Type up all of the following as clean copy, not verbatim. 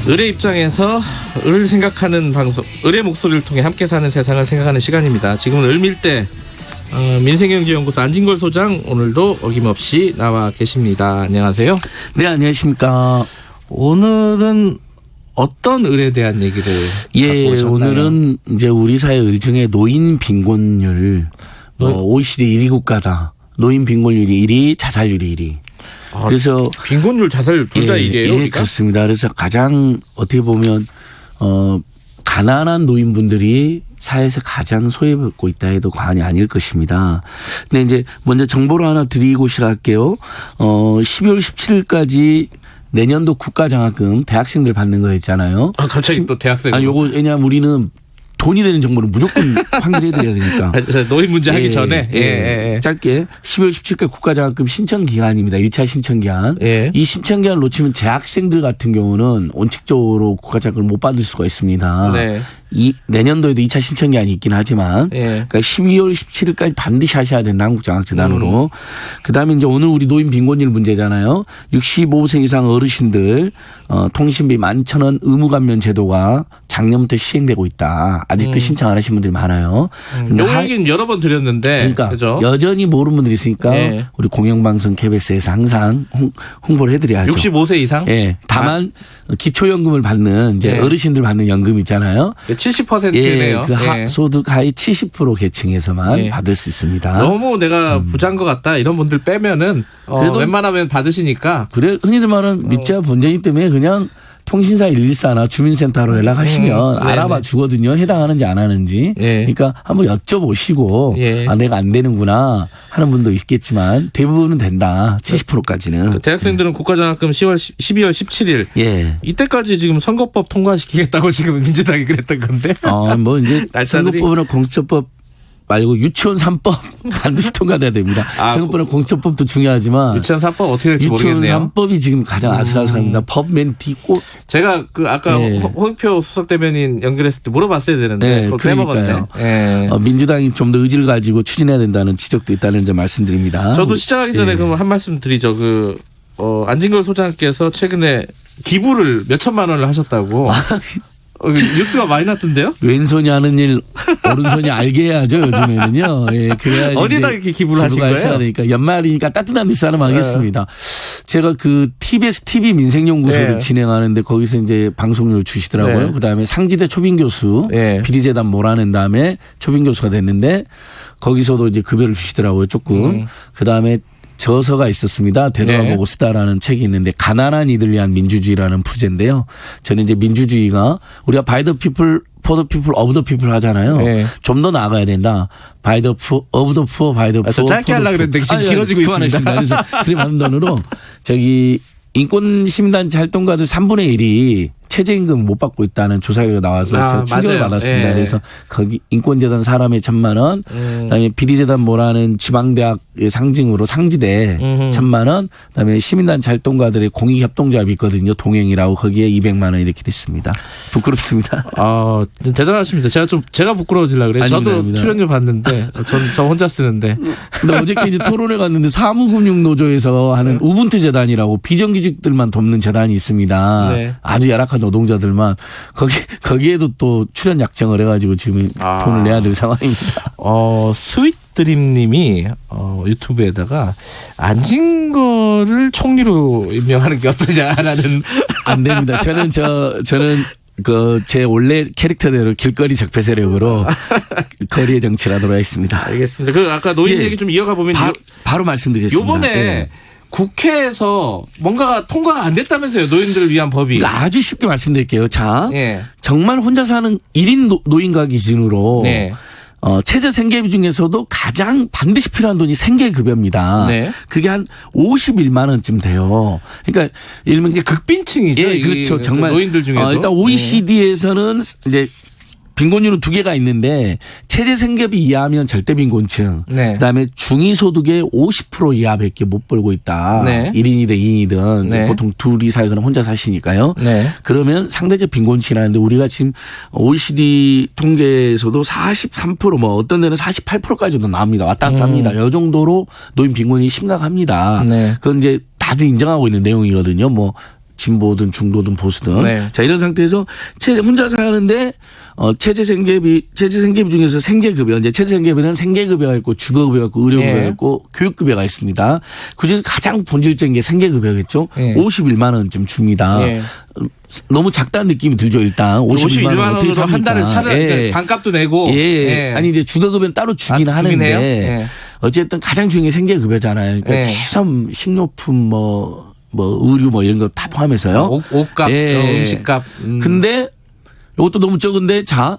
을의 입장에서 을을 생각하는 방송, 을의 목소리를 통해 함께 사는 세상을 생각하는 시간입니다. 지금은 을밀대 민생경제연구소 안진걸 소장 오늘도 어김없이 나와 계십니다. 안녕하세요. 네, 안녕하십니까. 오늘은 어떤 을에 대한 얘기를 갖고 오셨나요? 오늘은 이제 우리 사회 을 중에 노인 빈곤율 OECD 1위 국가다. 노인 빈곤율이 1위, 자살률이 1위. 그래서 빈곤율, 자살률 둘 다 1위예요? 예, 그러니까? 그렇습니다. 그래서 가장 어떻게 보면 가난한 노인분들이 사회에서 가장 소외받고 있다 해도 과언이 아닐 것입니다. 근데 이제 먼저 정보를 하나 드리고 시작할게요. 12월 17일까지 내년도 국가장학금 대학생들 받는 거 있잖아요. 아, 갑자기 또 대학생. 아니, 요거 왜냐하면 우리는 돈이 되는 정보를 무조건 환불해드려야 되니까. 노인 문제 하기 전에. 짧게 12월 17일까지 국가장학금 신청 기간입니다. 1차 신청 기간. 이 신청 기간을 놓치면 재학생들 같은 경우는 원칙적으로 국가장학금을 못 받을 수가 있습니다. 네. 내년도에도 2차 신청 기한이 있긴 하지만 그러니까 12월 17일까지 반드시 하셔야 된다. 한국장학재단으로. 그다음에 이제 오늘 우리 노인 빈곤율 문제잖아요. 65세 이상 어르신들 통신비 11,000원 의무 감면 제도가 작년부터 시행되고 있다. 아직도 신청 안 하신 분들이 많아요. 요 얘기는 여러 번 드렸는데. 그러니까 그죠? 여전히 모르는 분들이 있으니까 우리 공영방송 KBS에서 항상 홍보를 해드려야죠. 65세 이상? 다만 기초연금을 받는 이제 어르신들 받는 연금 있잖아요. 70%네요. 그 소득 하위 70% 계층에서만 받을 수 있습니다. 너무 내가 부자인 것 같다 이런 분들 빼면은 그래도 웬만하면 받으시니까. 그래 흔히들 말하는 밑자 본전이 때문에 그냥 통신사 114나 주민센터로 연락하시면 알아봐 주거든요. 해당하는지 안 하는지. 그러니까 한번 여쭤보시고 내가 안 되는구나 하는 분도 있겠지만 대부분은 된다. 70%까지는. 대학생들은 국가장학금 12월 17일. 이때까지 지금 선거법 통과시키겠다고 지금 민주당이 그랬던 건데. 뭐 이제 선거법이나 공수처법 말고 유치원 3법 반드시 통과돼야 됩니다. 선거법이나 공수처법도 중요하지만 유치원 3법 어떻게 될지 모르겠네요. 유치원 3법이 지금 가장 아슬아슬합니다. 법 맨 뒤고 제가 아까 홍익표 수석 대변인 연결했을 때 물어봤어야 되는데 그걸 빼먹었네요. 민주당이 좀 더 의지를 가지고 추진해야 된다는 지적도 있다는 점 말씀드립니다. 저도 시작하기 전에 그럼 한 말씀 드리죠. 안진걸 소장께서 최근에 기부를 몇 천만 원을 하셨다고. 뉴스가 많이 났던데요? 왼손이 하는 일 오른손이 알게 해야죠. 요즘에는요. 그래야 어디다 이렇게 기부를 하신 거예요? 그러니까 연말이니까 따뜻한 뉴스 하나 하겠습니다. 제가 그 TBS TV 민생연구소를 진행하는데 거기서 이제 방송료를 주시더라고요. 그다음에 상지대 초빙교수 비리재단 몰아낸 다음에 초빙교수가 됐는데 거기서도 이제 급여를 주시더라고요. 조금. 그다음에 저서가 있었습니다. 되돌아보고 쓰다라는 책이 있는데 가난한 이들 위한 민주주의라는 부제인데요. 저는 이제 민주주의가 우리가 by the people, for the people, of the people 하잖아요. 좀 더 나아가야 된다. by the poor, of the poor, by the poor. 짧게 하려고 그랬는데 지금 길어지고 있습니다. 그래서 그래 맞는 돈으로 인권시민단체 활동가들 3분의 1이 최저임금 못 받고 있다는 조사 결과가 나와서 제가 충격을 받았습니다. 그래서 거기 인권재단 사람의 1,000만 원, 그다음에 비리재단 뭐라는 지방대학의 상징으로 상지대 1,000만 원, 그다음에 시민단체 활동가들의 공익협동조합이 있거든요. 동행이라고 거기에 200만 원 이렇게 됐습니다. 부끄럽습니다. 대단하십니다. 제가 부끄러워지려고 그래요. 저도 출연료 받는데 저 혼자 쓰는데. 근데 어저께 이제 토론회 갔는데 사무금융노조에서 하는 우분투 재단이라고 비정규직들만 돕는 재단이 있습니다. 아주 열악한 노동자들만 거기에도 또 출연 약정을 해가지고 지금 돈을 내야 될 상황입니다. 스윗드림님이 유튜브에다가 안진걸을 총리로 임명하는 게 어떠냐라는. 안 됩니다. 저는 제 원래 캐릭터대로 길거리 적폐 세력으로 거리의 정치를 하도록 하겠습니다. 알겠습니다. 아까 노인 얘기 좀 이어가 보면 바로 말씀드리겠습니다. 요번에 국회에서 뭔가가 통과가 안 됐다면서요. 노인들을 위한 법이. 그러니까 아주 쉽게 말씀드릴게요. 자, 정말 혼자 사는 1인 노인가 기준으로 최저 생계비 중에서도 가장 반드시 필요한 돈이 생계급여입니다. 그게 한 51만 원쯤 돼요. 그러니까 일명 이제 극빈층이죠. 그렇죠. 정말 노인들 중에서. 일단 OECD에서는 이제 빈곤율은 두 개가 있는데 최저 생계비 이하면 절대 빈곤층. 그다음에 중위소득의 50% 이하밖에 못 벌고 있다. 1인이든 2인이든 보통 둘이 살거나 혼자 사시니까요. 그러면 상대적 빈곤층이라는데 우리가 지금 OECD 통계에서도 43% 뭐 어떤 데는 48%까지도 나옵니다. 왔다 갔다 합니다. 이 정도로 노인 빈곤이 심각합니다. 그건 이제 다들 인정하고 있는 내용이거든요. 뭐 진보든 중도든 보수든. 네. 자, 이런 상태에서 혼자 사는데 체제생계비 중에서 생계급여, 이제 체제생계비는 생계급여가 있고 주거급여가 있고 의료급여가 예. 있고 교육급여가 있습니다. 그중에서 가장 본질적인 게 생계급여겠죠. 예. 51만 원쯤 줍니다. 예. 너무 작다는 느낌이 들죠, 일단. 51만 원 어떻게 원으로 한 달에 살을 예. 반값도 내고. 예. 예. 아니 이제 주거급여는 따로 주긴 하는데 예. 어쨌든 가장 중요한 게 생계급여잖아요. 그러니까 예. 최소한 식료품 뭐 의류 뭐 이런 거 다 포함해서요. 옷값, 예. 음식값. 근데 이것도 너무 적은데 자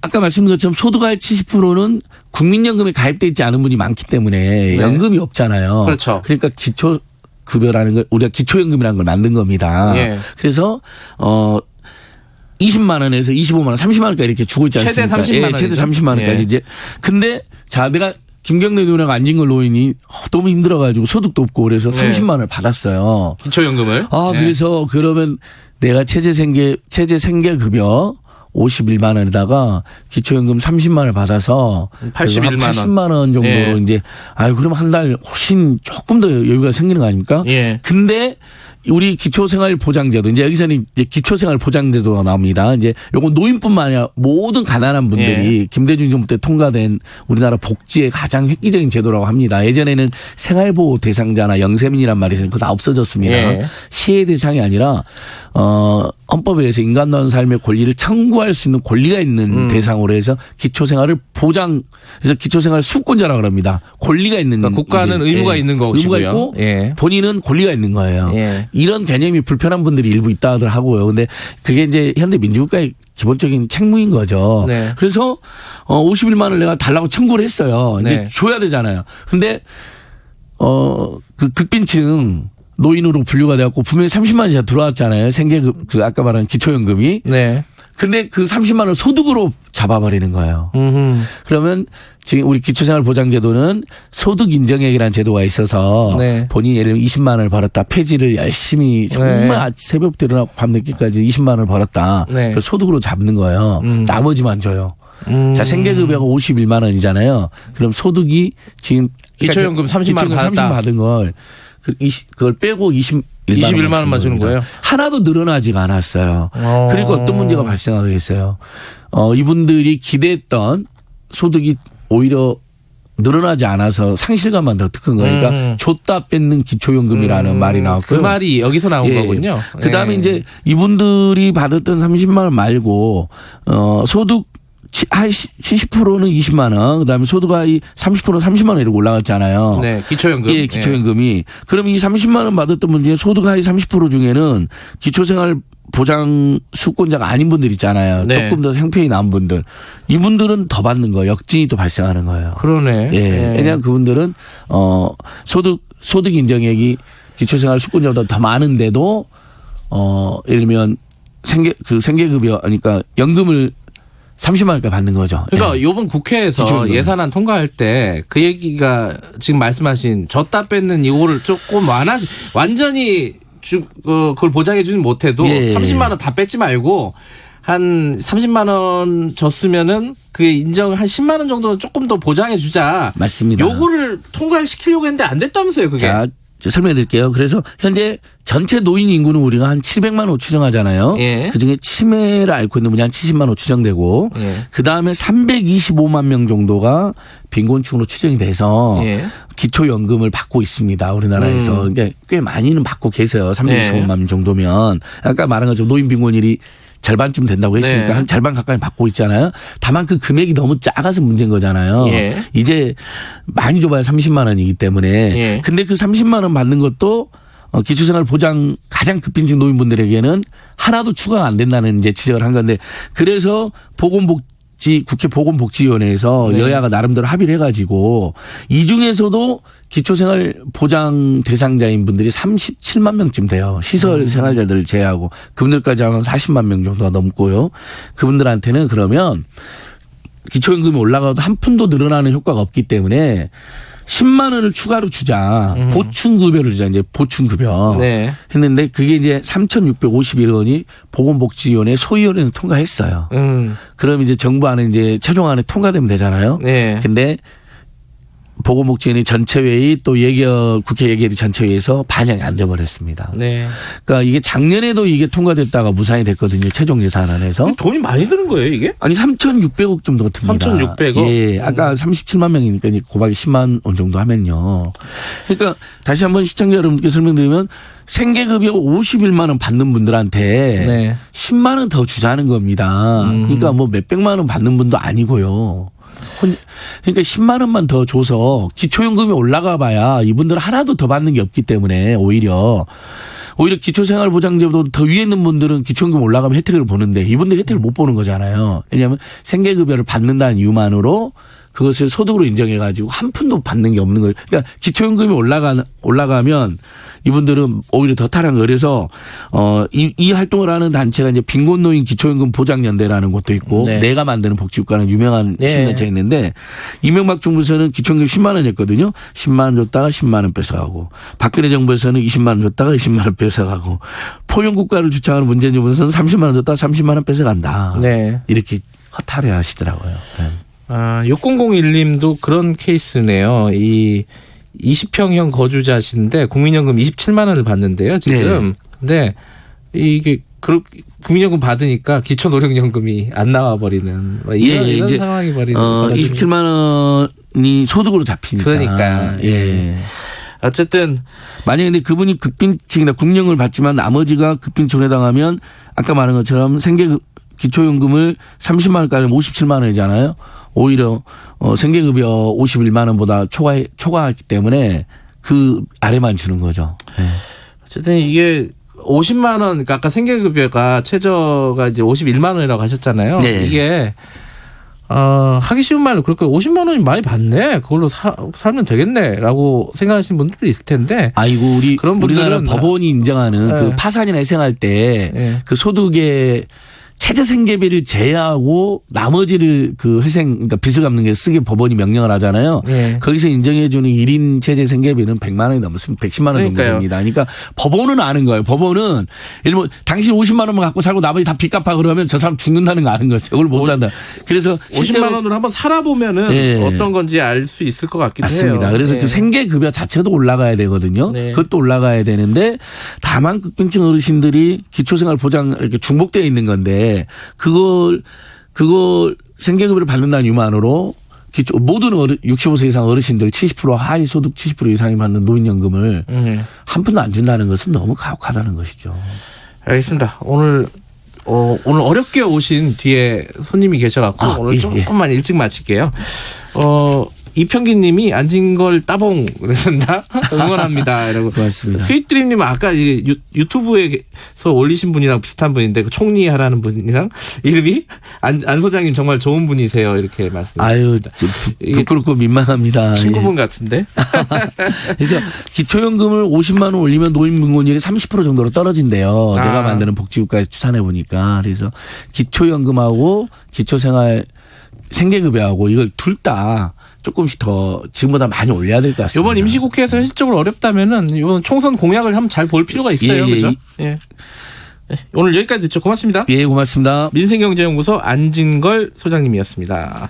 아까 말씀드린 것처럼 소득의 70%는 국민연금에 가입돼 있지 않은 분이 많기 때문에 네. 연금이 없잖아요. 그렇죠. 그러니까 기초급여라는 걸 우리가 기초연금이라는 걸 만든 겁니다. 예. 그래서 20만 원에서 25만 원, 30만 원까지 이렇게 주고 있지 않습니까? 최대 30만 원. 최대 30만 원까지 예. 이제. 근데 자 내가 김경래 누나가 안진걸 노인이 너무 힘들어가지고 소득도 없고 그래서 네. 30만 원을 받았어요. 기초연금을. 네. 그래서 그러면 내가 체제생계급여 51만 원에다가 기초연금 30만 원을 받아서 81만 원. 80만 원 정도로 예. 이제 그럼 한 달 훨씬 조금 더 여유가 생기는 거 아닙니까? 예. 근데 우리 기초생활보장제도 이제 여기서는 이제 기초생활보장제도가 나옵니다. 이제 요건 노인뿐만 아니라 모든 가난한 분들이 김대중 정부 때 통과된 우리나라 복지의 가장 획기적인 제도라고 합니다. 예전에는 생활보호 대상자나 영세민이란 말이 있으니까 그거 다 없어졌습니다. 예. 시혜 대상이 아니라 헌법에 의해서 인간다운 삶의 권리를 청구할 수 있는 권리가 있는 대상으로 해서 기초생활을 보장, 그래서 기초생활 수권자라고 합니다. 권리가 있는. 그러니까 국가는 의무가 있는 것이고요. 의무가 있고 예. 본인은 권리가 있는 거예요. 예. 이런 개념이 불편한 분들이 일부 있다 하더라고요. 근데 그게 이제 현대 민주국가의 기본적인 책무인 거죠. 네. 그래서 51만 원을 내가 달라고 청구를 했어요. 이제 네. 줘야 되잖아요. 근데 그 극빈층 노인으로 분류가 되었고 분명히 30만 원이 들어왔잖아요. 그 아까 말한 기초연금이. 네. 근데 그 30만 원을 소득으로 잡아버리는 거예요. 그러면 지금 우리 기초생활보장제도는 소득인정액이라는 제도가 있어서 네. 본인이 예를 들면 20만 원을 벌었다. 폐지를 열심히 정말 새벽부터 일어나고 밤늦게까지 20만 원을 벌었다. 네. 그걸 소득으로 잡는 거예요. 나머지만 줘요. 자, 생계급여가 51만 원이잖아요. 그럼 소득이 지금 기초연금 30만 원 받았다. 30만 받은 걸 그걸 빼고 21만 원만 주는 거예요? 하나도 늘어나지가 않았어요. 그리고 어떤 문제가 발생하겠어요. 이분들이 기대했던 소득이 오히려 늘어나지 않아서 상실감만 더 큰 거니까 줬다 뺏는 기초연금이라는 말이 나왔고요. 그 말이 여기서 나온 거군요. 그다음에 이제 이분들이 받았던 30만 원 말고 소득 70%는 20만 원, 그다음에 소득하위 30%는 30만 원 이렇게 올라갔잖아요. 네, 기초연금. 예, 기초연금이. 그럼 이 30만 원 받았던 분 중에 소득하위 30% 중에는 기초생활 보장 수권자가 아닌 분들 있잖아요. 네. 조금 더 형편이 나은 분들. 이분들은 더 받는 거예요. 역진이 또 발생하는 거예요. 그러네. 예. 네. 왜냐하면 그분들은 소득 인정액이 기초생활 수권자보다 더 많은데도 예를 들면 생계급여, 그러니까 연금을 30만 원까지 받는 거죠. 그러니까 예. 이번 국회에서 기초연금. 예산안 통과할 때 그 얘기가 지금 말씀하신 줬다 뺏는 이거를 조금 완전히 그걸 보장해 주진 못해도 30만 원 다 뺏지 말고 한 30만 원 줬으면은 그게 인정 한 10만 원 정도는 조금 더 보장해 주자. 맞습니다. 요거를 통과시키려고 했는데 안 됐다면서요, 그게. 자, 설명해 드릴게요. 그래서 현재 전체 노인 인구는 우리가 한 700만 호 추정하잖아요. 예. 그중에 치매를 앓고 있는 분이 한 70만 호 추정되고 예. 그다음에 325만 명 정도가 빈곤층으로 추정이 돼서 예. 기초연금을 받고 있습니다. 우리나라에서. 그러니까 꽤 많이는 받고 계세요. 325만 명 정도면. 아까 말한 것처럼 노인 빈곤율이 절반쯤 된다고 했으니까 네. 한 절반 가까이 받고 있잖아요. 다만 그 금액이 너무 작아서 문제인 거잖아요. 예. 이제 많이 줘봐야 30만 원이기 때문에. 예. 근데 그 30만 원 받는 것도 기초생활 보장 가장 급빈층 노인분들에게는 하나도 추가가 안 된다는 이제 지적을 한 건데 그래서 국회 보건복지위원회에서 네. 여야가 나름대로 합의를 해가지고 이 중에서도 기초생활 보장 대상자인 분들이 37만 명쯤 돼요. 시설 생활자들 제외하고 그분들까지 하면 40만 명 정도가 넘고요. 그분들한테는 그러면 기초연금이 올라가도 한 푼도 늘어나는 효과가 없기 때문에 10만 원을 추가로 주자. 보충급여를 주자. 이제 보충급여. 네. 했는데 그게 이제 3,651원이 보건복지위원회 소위원회에서 통과했어요. 그럼 이제 정부 안에 이제 최종안에 통과되면 되잖아요. 네. 근데 보건복지위원회 전체회의 또 국회 예결위 전체회의에서 반영이 안 돼버렸습니다. 네. 그러니까 이게 작년에도 이게 통과됐다가 무산이 됐거든요. 최종 예산안에서. 돈이 많이 드는 거예요 이게? 아니 3,600억 정도가 듭니다. 3,600억? 예. 아까 37만 명이니까 곱하기 10만 원 정도 하면요. 그러니까 다시 한번 시청자 여러분께 설명드리면 생계급여 51만 원 받는 분들한테 네. 10만 원 더 주자는 겁니다. 그러니까 뭐 몇백만 원 받는 분도 아니고요. 그러니까 10만 원만 더 줘서 기초연금이 올라가 봐야 이분들은 하나도 더 받는 게 없기 때문에 오히려 기초생활보장제보다 더 위에 있는 분들은 기초연금 올라가면 혜택을 보는데 이분들 혜택을 못 보는 거잖아요. 왜냐하면 생계급여를 받는다는 이유만으로 그것을 소득으로 인정해가지고 한 푼도 받는 게 없는 거예요. 그러니까 기초연금이 올라가면 이분들은 오히려 더 타락한 거예요. 그래서 이 활동을 하는 단체가 이제 빈곤노인 기초연금 보장연대라는 곳도 있고 네. 내가 만드는 복지국가는 유명한 네. 시민단체가 있는데 이명박 정부에서는 기초연금 10만 원이었거든요. 10만 원 줬다가 10만 원 뺏어가고 박근혜 정부에서는 20만 원 줬다가 20만 원 뺏어가고 포용국가를 주창하는 문재인 정부에서는 30만 원 줬다가 30만 원 뺏어간다. 네. 이렇게 허탈해 하시더라고요. 네. 6001님도 그런 케이스네요. 이 20평형 거주자신데 국민연금 27만 원을 받는데요. 지금. 네. 근데 이게 국민연금 받으니까 기초노령연금이 안 나와버리는 이런 상황이 버리는. 27만 원이 소득으로 잡히니까. 그러니까. 예. 어쨌든 만약에 근데 그분이 극빈층이나 국연금을 받지만 나머지가 극빈층에 당하면 아까 말한 것처럼 기초연금을 30만 원까지 57만 원이잖아요. 오히려 생계급여 51만 원보다 초과했기 때문에 그 아래만 주는 거죠. 네. 어쨌든 이게 50만 원, 그러니까 아까 생계급여가 최저가 이제 51만 원이라고 하셨잖아요. 네. 이게 하기 쉬운 말로 그렇게 50만 원이 많이 받네. 그걸로 살면 되겠네라고 생각하시는 분들도 있을 텐데. 아이고 그런 우리나라 분들은 법원이 인정하는 네. 그 파산이나 희생할 때 그 소득의 최저 생계비를 제외하고 나머지를 그러니까 빚을 갚는 게 쓰게 법원이 명령을 하잖아요. 네. 거기서 인정해주는 1인 최저 생계비는 100만 원이 넘으면 110만 원 정도 됩니다. 그러니까 법원은 아는 거예요. 법원은 일본 당신 50만 원만 갖고 살고 나머지 다 빚 갚아 그러면 저 사람 죽는다는 거 아는 거죠. 그걸 못 산다. 그래서 50만 원으로 한번 살아보면은 네. 어떤 건지 알 수 있을 것 같기도 맞습니다. 해요. 그래서 네. 그 생계급여 자체도 올라가야 되거든요. 네. 그것도 올라가야 되는데 다만 극빈층 어르신들이 기초생활보장 이렇게 중복되어 있는 건데 그걸 생계급여를 받는다는 이유만으로 모든 65세 이상 어르신들 70% 하위 소득 70% 이상이 받는 노인연금을 한 푼도 안 준다는 것은 너무 가혹하다는 것이죠. 알겠습니다. 오늘 어렵게 오신 뒤에 손님이 계셔갖고 오늘 조금만 일찍 마칠게요. 이평기님이 안진걸 따봉 그랬습니다. 응원합니다. 이러고. 고맙습니다. 스윗드림님은 아까 유튜브에서 올리신 분이랑 비슷한 분인데 그 총리하라는 분이랑 이름이 안 소장님 정말 좋은 분이세요. 이렇게 말씀하셨습니다. 아유 부끄럽고 민망합니다. 친구분 같은데. 그래서 기초연금을 50만 원 올리면 노인분곤율이 30% 정도로 떨어진대요. 내가 만드는 복지국가에서 추산해 보니까. 그래서 기초연금하고 생계급여하고 이걸 둘 다 조금씩 더 지금보다 많이 올려야 될 것 같습니다. 이번 임시국회에서 현실적으로 어렵다면은 이번 총선 공약을 한번 잘 볼 필요가 있어요. 그렇죠? 예. 오늘 여기까지 듣죠. 고맙습니다. 예, 고맙습니다. 민생경제연구소 안진걸 소장님이었습니다.